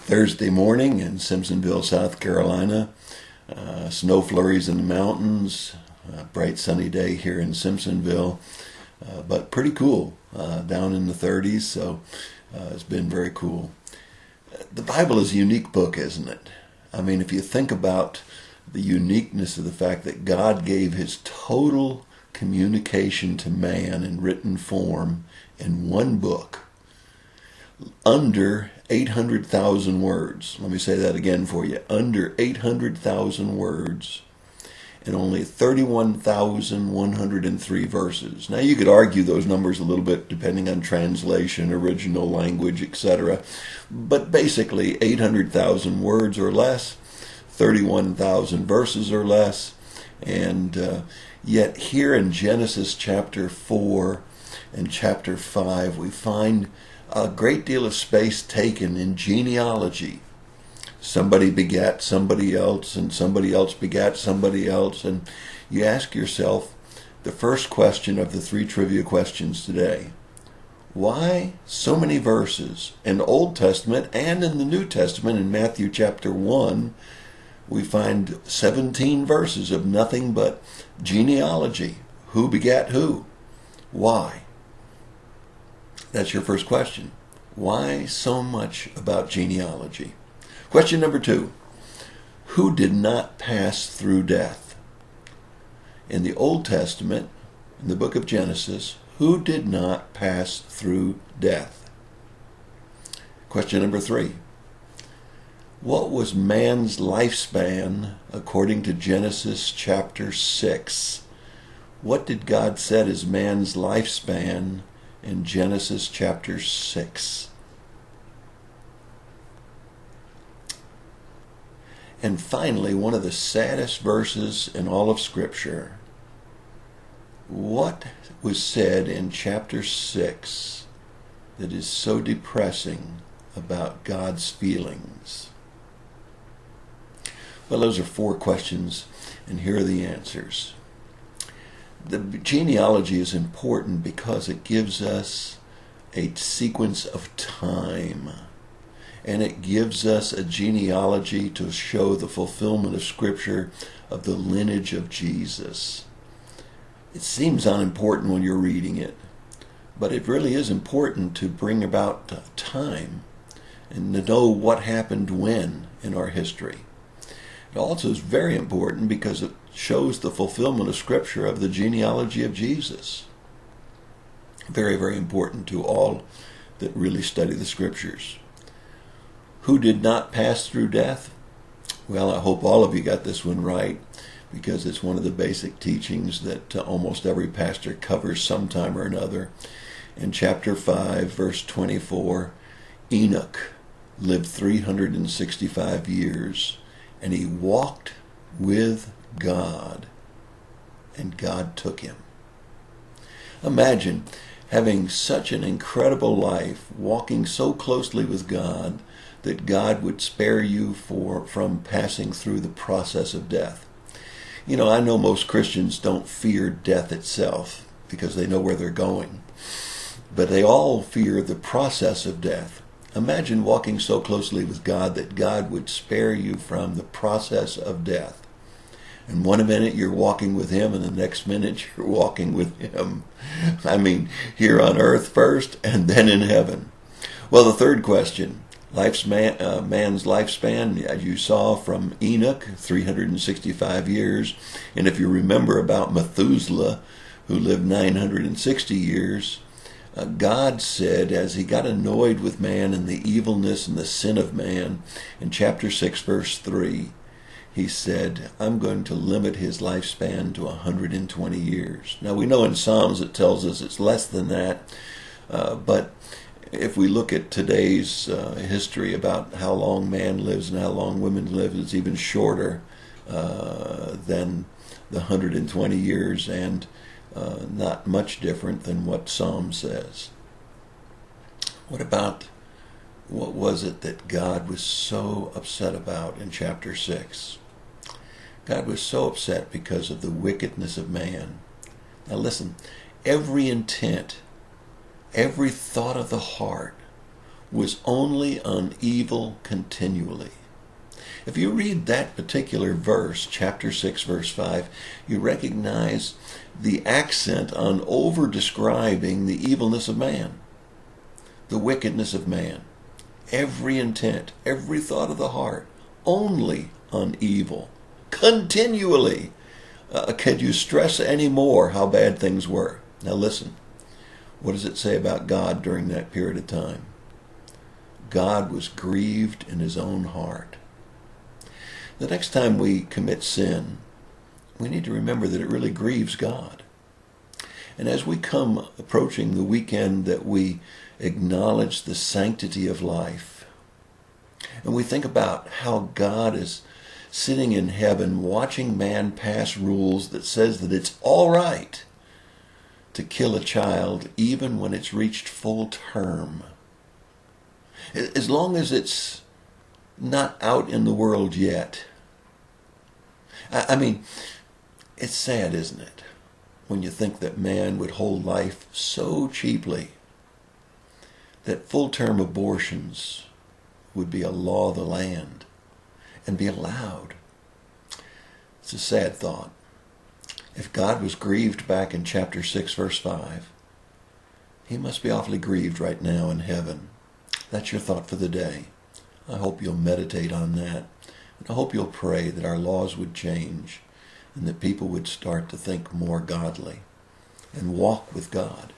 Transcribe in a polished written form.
Thursday morning in Simpsonville, South Carolina. Snow flurries in the mountains. Bright sunny day here in Simpsonville. But pretty cool down in the 30s, so it's been very cool. The Bible is a unique book, isn't it? I mean, if you think about the uniqueness of the fact that God gave his total communication to man in written form in one book, under 800,000 words. Let me say that again for you. Under 800,000 words and only 31,103 verses. Now you could argue those numbers a little bit depending on translation, original language, etc. But basically 800,000 words or less, 31,000 verses or less. And yet here in Genesis chapter 4 and chapter 5 we find a great deal of space taken in genealogy. Somebody begat somebody else, and somebody else begat somebody else. And you ask yourself the first question of the 3 trivia questions today. Why so many verses? In the Old Testament and in the New Testament, in Matthew chapter 1, we find 17 verses of nothing but genealogy. Who begat who? Why? That's your first question. Why so much about genealogy? Question number 2. Who did not pass through death? In the Old Testament, in the book of Genesis, who did not pass through death? Question number 3. What was man's lifespan according to Genesis chapter 6? What did God set as man's lifespan in Genesis chapter 6? And finally, one of the saddest verses in all of Scripture. What was said in chapter 6 that is so depressing about God's feelings? Well, those are 4 questions, and here are the answers. The genealogy is important because it gives us a sequence of time, and it gives us a genealogy to show the fulfillment of Scripture of the lineage of Jesus. It seems unimportant when you're reading it, but it really is important to bring about time and to know what happened when in our history. It also is very important because it shows the fulfillment of Scripture of the genealogy of Jesus. Very, very important to all that really study the Scriptures. Who did not pass through death? Well, I hope all of you got this one right, because it's one of the basic teachings that almost every pastor covers sometime or another. In chapter 5, verse 24, Enoch lived 365 years, and he walked with God, and God took him. Imagine having such an incredible life, walking so closely with God, that God would spare you from passing through the process of death. You know, I know most Christians don't fear death itself because they know where they're going, but they all fear the process of death. Imagine walking so closely with God that God would spare you from the process of death. And one minute you're walking with him, and the next minute you're walking with him. I mean, here on earth first, and then in heaven. Well, the third question, man's lifespan, as you saw from Enoch, 365 years. And if you remember about Methuselah, who lived 960 years, God said, as he got annoyed with man and the evilness and the sin of man, in chapter 6, verse 3, he said, I'm going to limit his lifespan to 120 years. Now, we know in Psalms it tells us it's less than that, but if we look at today's history about how long man lives and how long women live, it's even shorter than the 120 years, and not much different than what Psalm says. What was it that God was so upset about in chapter 6? God was so upset because of the wickedness of man. Now listen, every intent, every thought of the heart was only on evil continually. If you read that particular verse, chapter 6, verse 5, you recognize the accent on over-describing the evilness of man, the wickedness of man, every intent, every thought of the heart, only on evil, continually. Could you stress any more how bad things were? Now listen, what does it say about God during that period of time? God was grieved in his own heart. The next time we commit sin, we need to remember that it really grieves God. And as we come approaching the weekend that we acknowledge the sanctity of life, and we think about how God is sitting in heaven watching man pass rules that says that it's all right to kill a child even when it's reached full term, as long as it's not out in the world yet. I mean, it's sad, isn't it, when you think that man would hold life so cheaply that full-term abortions would be a law of the land and be allowed. It's a sad thought. If God was grieved back in chapter 6, verse 5, he must be awfully grieved right now in heaven. That's your thought for the day. I hope you'll meditate on that. And I hope you'll pray that our laws would change and that people would start to think more godly and walk with God.